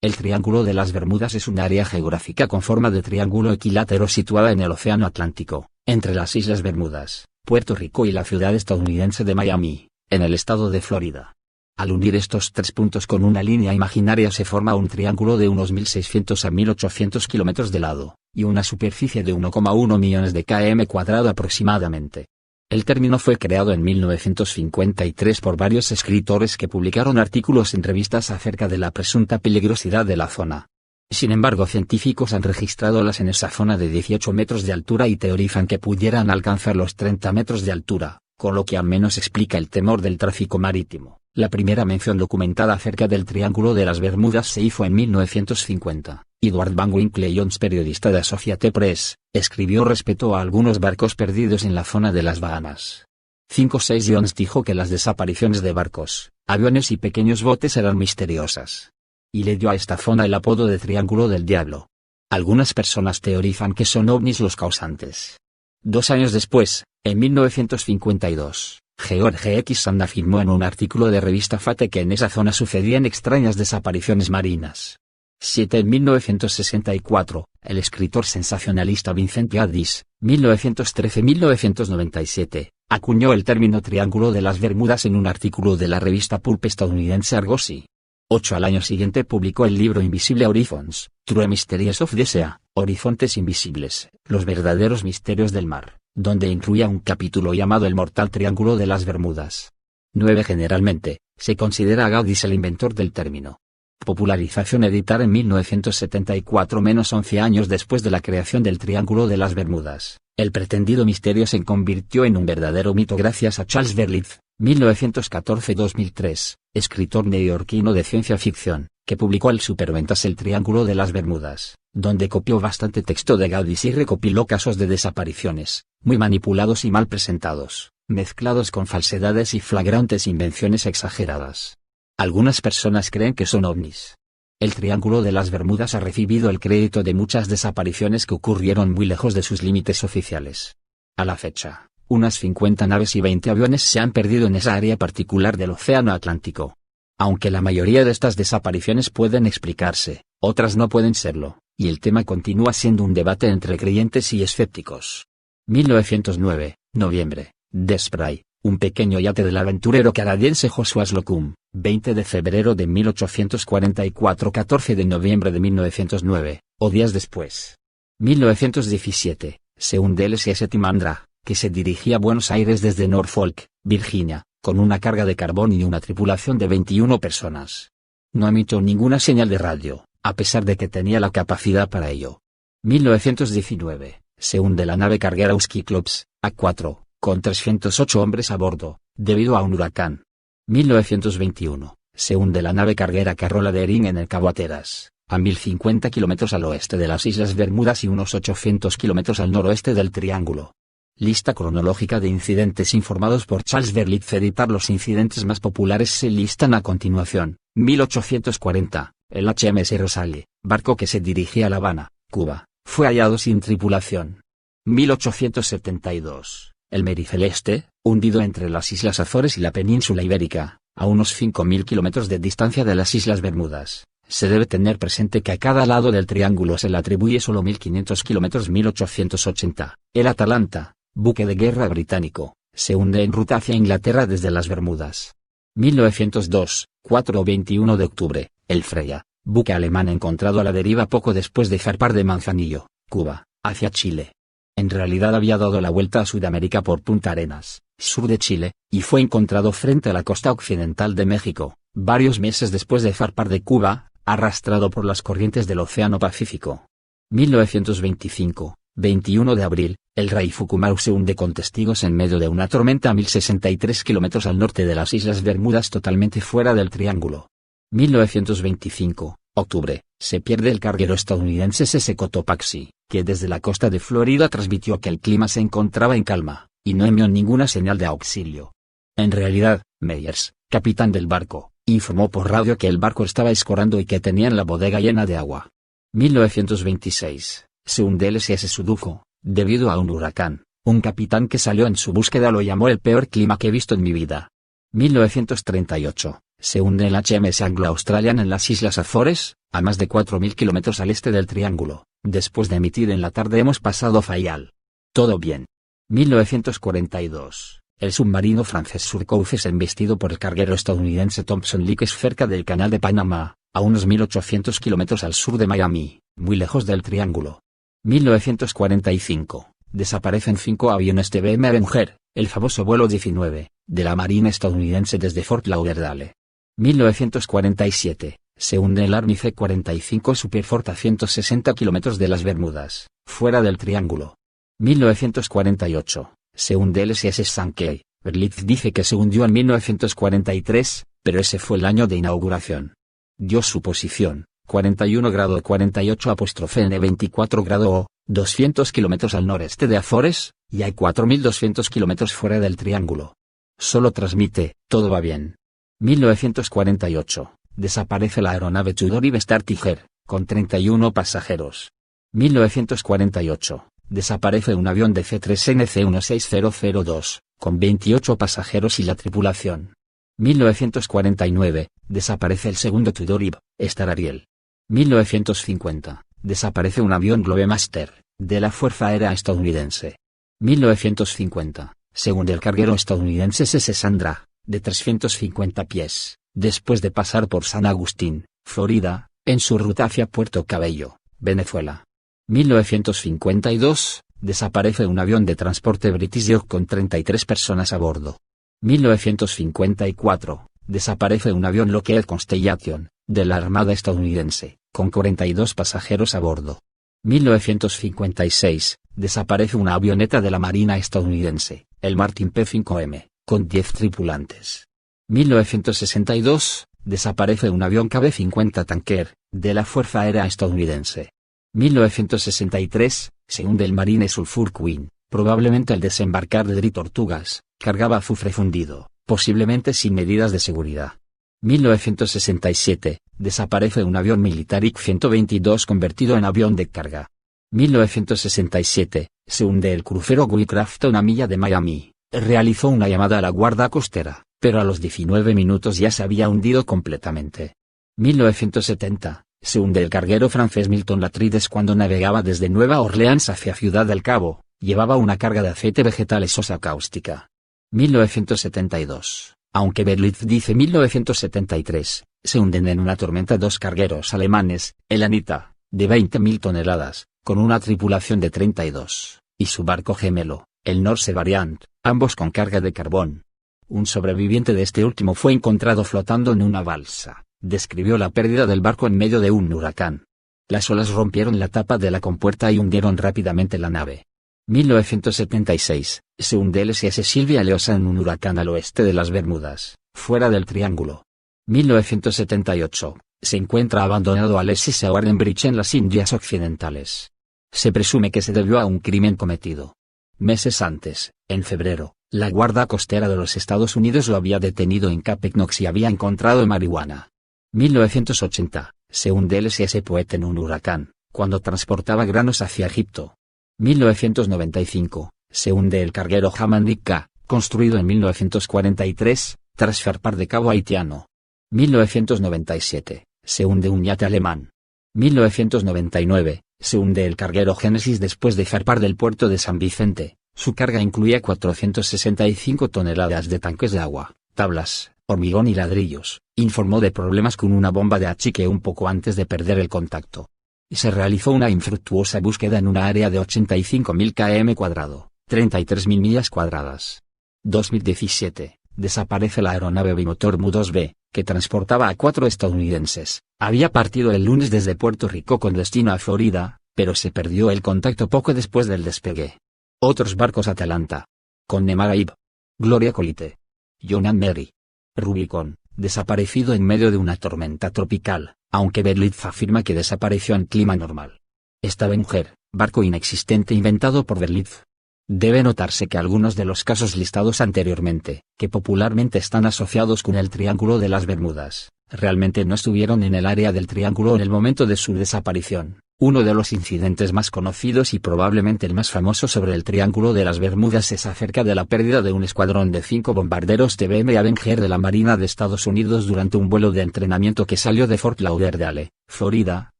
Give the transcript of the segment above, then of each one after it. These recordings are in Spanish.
El Triángulo de las Bermudas es un área geográfica con forma de triángulo equilátero situada en el Océano Atlántico, entre las Islas Bermudas, Puerto Rico y la ciudad estadounidense de Miami, en el estado de Florida. Al unir estos tres puntos con una línea imaginaria se forma un triángulo de unos 1.600 a 1.800 kilómetros de lado, y una superficie de 1,1 millones de km² aproximadamente. El término fue creado en 1953 por varios escritores que publicaron artículos en revistas acerca de la presunta peligrosidad de la zona. Sin embargo, científicos han registrado olas en esa zona de 18 metros de altura y teorizan que pudieran alcanzar los 30 metros de altura, con lo que al menos explica el temor del tráfico marítimo. La primera mención documentada acerca del Triángulo de las Bermudas se hizo en 1950. Edward Van Winkle Jones, periodista de Associated Press, escribió respecto a algunos barcos perdidos en la zona de las Bahamas. 5-6 Jones dijo que las desapariciones de barcos, aviones y pequeños botes eran misteriosas. Y le dio a esta zona el apodo de Triángulo del Diablo. Algunas personas teorizan que son ovnis los causantes. 2 años después, en 1952, George X. Sand afirmó en un artículo de revista Fate que en esa zona sucedían extrañas desapariciones marinas. 7 En 1964, el escritor sensacionalista Vincent Addis, 1913-1997, acuñó el término Triángulo de las Bermudas en un artículo de la revista pulp estadounidense Argosy. 8 Al año siguiente publicó el libro Invisible Horizons, True Mysteries of the Sea, Horizontes Invisibles, los verdaderos misterios del mar, donde incluía un capítulo llamado El Mortal Triángulo de las Bermudas. 9 Generalmente, se considera a Gaudis el inventor del término. Popularización editada en 1974, menos 11 años después de la creación del Triángulo de las Bermudas. El pretendido misterio se convirtió en un verdadero mito gracias a Charles Berlitz, 1914-2003, escritor neoyorquino de ciencia ficción, que publicó el superventas El Triángulo de las Bermudas, donde copió bastante texto de Gaudis y recopiló casos de desapariciones, muy manipulados y mal presentados, mezclados con falsedades y flagrantes invenciones exageradas. Algunas personas creen que son ovnis. El Triángulo de las Bermudas ha recibido el crédito de muchas desapariciones que ocurrieron muy lejos de sus límites oficiales. A la fecha, unas 50 naves y 20 aviones se han perdido en esa área particular del Océano Atlántico. Aunque la mayoría de estas desapariciones pueden explicarse, otras no pueden serlo, y el tema continúa siendo un debate entre creyentes y escépticos. 1909, noviembre, The Spray, un pequeño yate del aventurero canadiense Joshua Slocum, 20 de febrero de 1844, 14 de noviembre de 1909, o días después. 1917, se hunde el SS Timandra, que se dirigía a Buenos Aires desde Norfolk, Virginia, con una carga de carbón y una tripulación de 21 personas. No emitió ninguna señal de radio, a pesar de que tenía la capacidad para ello. 1919, se hunde la nave carguera Cyclops, A4, con 308 hombres a bordo, debido a un huracán. 1921, se hunde la nave carguera Carola de Erin en el Cabo Hatteras, a 1050 kilómetros al oeste de las Islas Bermudas y unos 800 kilómetros al noroeste del Triángulo. Lista cronológica de incidentes informados por Charles Berlitz. Editar los incidentes más populares se listan a continuación. 1840, el HMS Rosalie, barco que se dirigía a La Habana, Cuba, fue hallado sin tripulación. 1872, el Mary Celeste, hundido entre las Islas Azores y la península ibérica, a unos 5.000 kilómetros de distancia de las Islas Bermudas. Se debe tener presente que a cada lado del triángulo se le atribuye solo 1.500 kilómetros. 1880, el Atalanta, buque de guerra británico, se hunde en ruta hacia Inglaterra desde las Bermudas. 1902, 4 o 21 de octubre, el Freya, buque alemán encontrado a la deriva poco después de zarpar de Manzanillo, Cuba, hacia Chile. En realidad había dado la vuelta a Sudamérica por Punta Arenas, sur de Chile, y fue encontrado frente a la costa occidental de México, varios meses después de zarpar de Cuba, arrastrado por las corrientes del Océano Pacífico. 1925, 21 de abril, el Rey Fukumaru se hunde con testigos en medio de una tormenta a 1063 kilómetros al norte de las Islas Bermudas, totalmente fuera del triángulo. 1925, octubre, se pierde el carguero estadounidense SS Cotopaxi, que desde la costa de Florida transmitió que el clima se encontraba en calma, y no envió ninguna señal de auxilio. En realidad, Meyers, capitán del barco, informó por radio que el barco estaba escorando y que tenían la bodega llena de agua. 1926, se hunde el SS Sudoku, debido a un huracán. Un capitán que salió en su búsqueda lo llamó el peor clima que he visto en mi vida. 1938, Se hunde el HMS Anglo-Australian en las Islas Azores, a más de 4.000 kilómetros al este del Triángulo. Después de emitir en la tarde hemos pasado Fayal. Todo bien. 1942. El submarino francés Surcouf es embestido por el carguero estadounidense Thompson Leakes cerca del Canal de Panamá, a unos 1.800 kilómetros al sur de Miami, muy lejos del Triángulo. 1945. Desaparecen 5 aviones de BM Avenger, el famoso vuelo 19, de la Marina estadounidense desde Fort Lauderdale. 1947. Se hunde el Army C-45 Superfort a 160 kilómetros de las Bermudas, fuera del Triángulo. 1948. Se hunde el SS Sankey. Berlitz dice que se hundió en 1943, pero ese fue el año de inauguración. Dio su posición, 41 grado 48 N 24 grado O, 200 kilómetros al noreste de Azores, y hay 4.200 kilómetros fuera del Triángulo. Solo transmite, todo va bien. 1948. Desaparece la aeronave Tudor Ives Star Tiger, con 31 pasajeros. 1948. Desaparece un avión de C-3NC-16002, con 28 pasajeros y la tripulación. 1949. Desaparece el segundo Tudor Ives Star Ariel. 1950. Desaparece un avión Globemaster, de la Fuerza Aérea Estadounidense. 1950. Se hunde el carguero estadounidense SS Sandra, de 350 pies, después de pasar por San Agustín, Florida, en su ruta hacia Puerto Cabello, Venezuela. 1952. Desaparece un avión de transporte British York con 33 personas a bordo. 1954. Desaparece un avión Lockheed Constellation, de la Armada estadounidense, con 42 pasajeros a bordo. 1956. Desaparece una avioneta de la Marina estadounidense, el Martin P-5M, con 10 tripulantes. 1962. Desaparece un avión KB-50 Tanker, de la Fuerza Aérea Estadounidense. 1963. Se hunde el Marine Sulphur Queen, probablemente al desembarcar de Dri Tortugas, cargaba azufre fundido, posiblemente sin medidas de seguridad. 1967. Desaparece un avión militar IC-122 convertido en avión de carga. 1967. Se hunde el crucero Wheelcraft a una milla de Miami. Realizó una llamada a la guardia costera, pero a los 19 minutos ya se había hundido completamente. 1970. Se hunde el carguero francés Milton Latrides cuando navegaba desde Nueva Orleans hacia Ciudad del Cabo. Llevaba una carga de aceite vegetal y sosa cáustica. 1972. Aunque Berlitz dice 1973, se hunden en una tormenta 2 cargueros alemanes, el Anita, de 20.000 toneladas, con una tripulación de 32, y su barco gemelo, el Norse Variant, ambos con carga de carbón. Un sobreviviente de este último fue encontrado flotando en una balsa. Describió la pérdida del barco en medio de un huracán. Las olas rompieron la tapa de la compuerta y hundieron rápidamente la nave. 1976. Se hunde el SS Silvia Leosa en un huracán al oeste de las Bermudas, fuera del Triángulo. 1978. Se encuentra abandonado al SS Warden Bridge en las Indias Occidentales. Se presume que se debió a un crimen cometido. Meses antes, en febrero, la Guardia Costera de los Estados Unidos lo había detenido en Cape Knox y había encontrado marihuana. 1980. Se hunde el SS Poet en un huracán, cuando transportaba granos hacia Egipto. 1995. Se hunde el carguero Hammadik K, construido en 1943, tras zarpar de Cabo Haitiano. 1997. Se hunde un yate alemán. 1999. Se hunde el carguero Génesis después de zarpar del puerto de San Vicente. Su carga incluía 465 toneladas de tanques de agua, tablas, hormigón y ladrillos. Informó de problemas con una bomba de achique un poco antes de perder el contacto. Y se realizó una infructuosa búsqueda en una área de 85.000 km², 33.000 millas cuadradas. 2017. Desaparece la aeronave bimotor Mu-2B, que transportaba a 4 estadounidenses. Había partido el lunes desde Puerto Rico con destino a Florida, pero se perdió el contacto poco después del despegue. Otros barcos Atalanta, Connemara Ib, Gloria Colite, Jonan Mary, Rubicon, desaparecido en medio de una tormenta tropical, aunque Berlitz afirma que desapareció en clima normal. Esta Avenger, barco inexistente inventado por Berlitz. Debe notarse que algunos de los casos listados anteriormente, que popularmente están asociados con el Triángulo de las Bermudas, realmente no estuvieron en el área del Triángulo en el momento de su desaparición. Uno de los incidentes más conocidos y probablemente el más famoso sobre el Triángulo de las Bermudas es acerca de la pérdida de un escuadrón de 5 bombarderos TBM Avenger de la Marina de Estados Unidos durante un vuelo de entrenamiento que salió de Fort Lauderdale, Florida,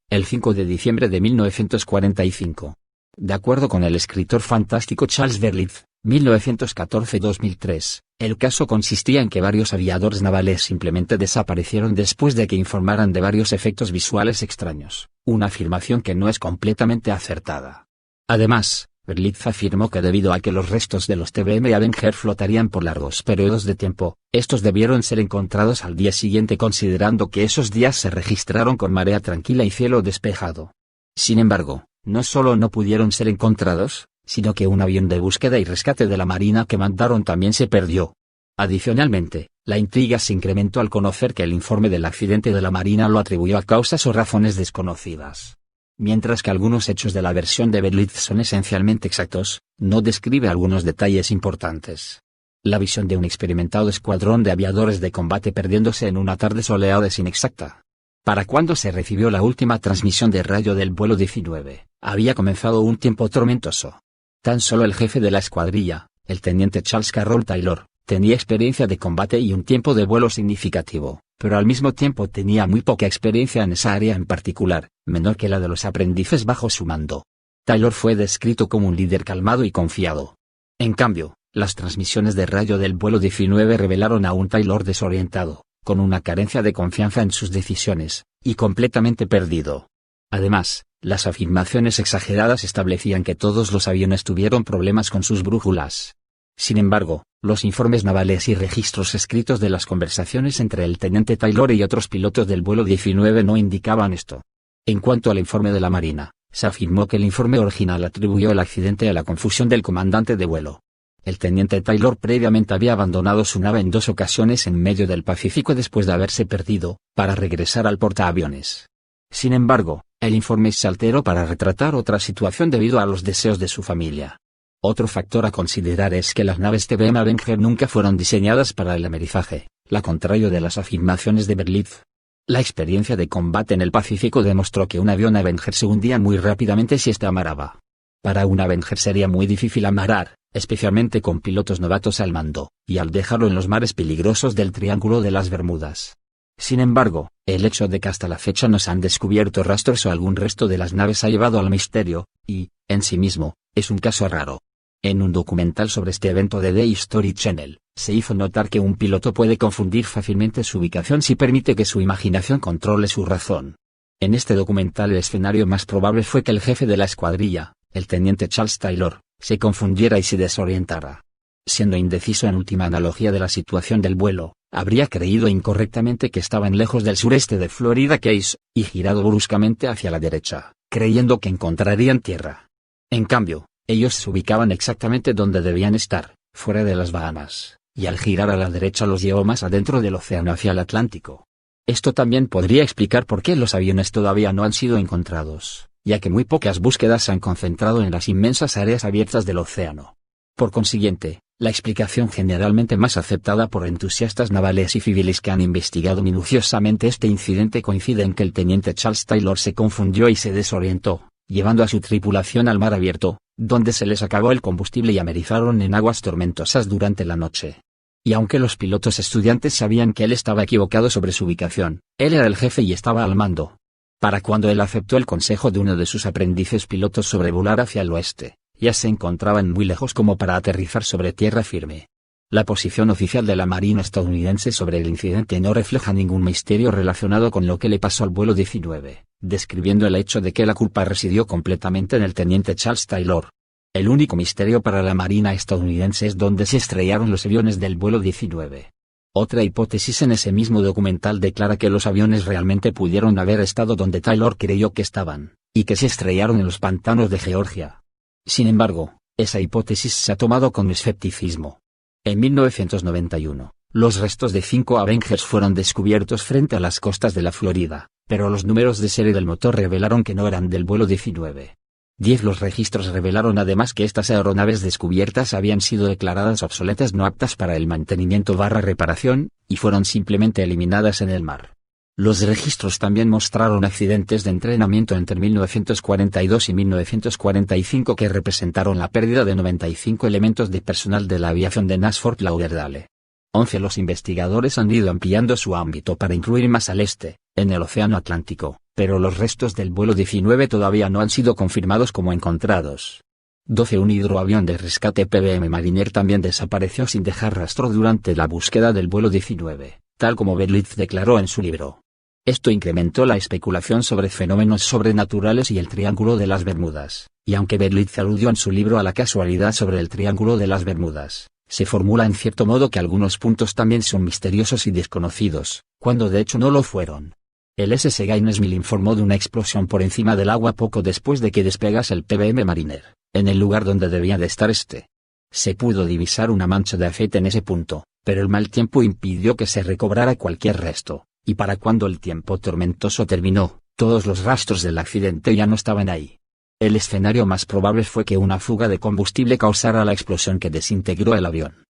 el 5 de diciembre de 1945. De acuerdo con el escritor fantástico Charles Berlitz, 1914-2003, el caso consistía en que varios aviadores navales simplemente desaparecieron después de que informaran de varios efectos visuales extraños, una afirmación que no es completamente acertada. Además, Berlitz afirmó que debido a que los restos de los TBM Avenger flotarían por largos periodos de tiempo, estos debieron ser encontrados al día siguiente considerando que esos días se registraron con marea tranquila y cielo despejado. Sin embargo, no solo no pudieron ser encontrados, sino que un avión de búsqueda y rescate de la Marina que mandaron también se perdió. Adicionalmente, la intriga se incrementó al conocer que el informe del accidente de la Marina lo atribuyó a causas o razones desconocidas. Mientras que algunos hechos de la versión de Berlitz son esencialmente exactos, no describe algunos detalles importantes. La visión de un experimentado escuadrón de aviadores de combate perdiéndose en una tarde soleada es inexacta. Para cuando se recibió la última transmisión de radio del vuelo 19, había comenzado un tiempo tormentoso. Tan solo el jefe de la escuadrilla, el teniente Charles Carroll Taylor, tenía experiencia de combate y un tiempo de vuelo significativo, pero al mismo tiempo tenía muy poca experiencia en esa área en particular, menor que la de los aprendices bajo su mando. Taylor fue descrito como un líder calmado y confiado. En cambio, las transmisiones de radio del vuelo 19 revelaron a un Taylor desorientado, con una carencia de confianza en sus decisiones, y completamente perdido. Además, las afirmaciones exageradas establecían que todos los aviones tuvieron problemas con sus brújulas. Sin embargo, los informes navales y registros escritos de las conversaciones entre el teniente Taylor y otros pilotos del vuelo 19 no indicaban esto. En cuanto al informe de la Marina, se afirmó que el informe original atribuyó el accidente a la confusión del comandante de vuelo. El teniente Taylor previamente había abandonado su nave en 2 ocasiones en medio del Pacífico después de haberse perdido, para regresar al portaaviones. Sin embargo, el informe se alteró para retratar otra situación debido a los deseos de su familia. Otro factor a considerar es que las naves TBM Avenger nunca fueron diseñadas para el amerizaje, lo contrario de las afirmaciones de Berlitz. La experiencia de combate en el Pacífico demostró que un avión Avenger se hundía muy rápidamente si este amarraba. Para un Avenger sería muy difícil amarar, especialmente con pilotos novatos al mando, y al dejarlo en los mares peligrosos del Triángulo de las Bermudas. Sin embargo, el hecho de que hasta la fecha no se han descubierto rastros o algún resto de las naves ha llevado al misterio, y, en sí mismo, es un caso raro. En un documental sobre este evento de The History Channel, se hizo notar que un piloto puede confundir fácilmente su ubicación si permite que su imaginación controle su razón. En este documental el escenario más probable fue que el jefe de la escuadrilla, el teniente Charles Taylor, se confundiera y se desorientara. Siendo indeciso en última analogía de la situación del vuelo, habría creído incorrectamente que estaban lejos del sureste de Florida Keys, y girado bruscamente hacia la derecha, creyendo que encontrarían tierra. En cambio, ellos se ubicaban exactamente donde debían estar, fuera de las Bahamas, y al girar a la derecha los llevó más adentro del océano hacia el Atlántico. Esto también podría explicar por qué los aviones todavía no han sido encontrados, ya que muy pocas búsquedas se han concentrado en las inmensas áreas abiertas del océano. Por consiguiente, la explicación generalmente más aceptada por entusiastas navales y civiles que han investigado minuciosamente este incidente coincide en que el teniente Charles Taylor se confundió y se desorientó, llevando a su tripulación al mar abierto, donde se les acabó el combustible y amerizaron en aguas tormentosas durante la noche. Y aunque los pilotos estudiantes sabían que él estaba equivocado sobre su ubicación, él era el jefe y estaba al mando. Para cuando él aceptó el consejo de uno de sus aprendices pilotos sobre volar hacia el oeste, ya se encontraban muy lejos como para aterrizar sobre tierra firme. La posición oficial de la Marina estadounidense sobre el incidente no refleja ningún misterio relacionado con lo que le pasó al vuelo 19, describiendo el hecho de que la culpa residió completamente en el teniente Charles Taylor. El único misterio para la Marina estadounidense es dónde se estrellaron los aviones del vuelo 19. Otra hipótesis en ese mismo documental declara que los aviones realmente pudieron haber estado donde Taylor creyó que estaban, y que se estrellaron en los pantanos de Georgia. Sin embargo, esa hipótesis se ha tomado con escepticismo. En 1991, los restos de 5 Avengers fueron descubiertos frente a las costas de la Florida, pero los números de serie del motor revelaron que no eran del vuelo 19. Los registros revelaron además que estas aeronaves descubiertas habían sido declaradas obsoletas no aptas para el mantenimiento/reparación, y fueron simplemente eliminadas en el mar. Los registros también mostraron accidentes de entrenamiento entre 1942 y 1945 que representaron la pérdida de 95 elementos de personal de la aviación de Fort Lauderdale. 11. Los investigadores han ido ampliando su ámbito para incluir más al este, en el Océano Atlántico, pero los restos del vuelo 19 todavía no han sido confirmados como encontrados. 12. Un hidroavión de rescate PBM Mariner también desapareció sin dejar rastro durante la búsqueda del vuelo 19, tal como Berlitz declaró en su libro. Esto incrementó la especulación sobre fenómenos sobrenaturales y el Triángulo de las Bermudas, y aunque Berlitz aludió en su libro a la casualidad sobre el Triángulo de las Bermudas, se formula en cierto modo que algunos puntos también son misteriosos y desconocidos, cuando de hecho no lo fueron. El SS Gainesville informó de una explosión por encima del agua poco después de que despegase el PBM Mariner, en el lugar donde debía de estar este. Se pudo divisar una mancha de aceite en ese punto, pero el mal tiempo impidió que se recobrara cualquier resto, y para cuando el tiempo tormentoso terminó, todos los rastros del accidente ya no estaban ahí. El escenario más probable fue que una fuga de combustible causara la explosión que desintegró el avión.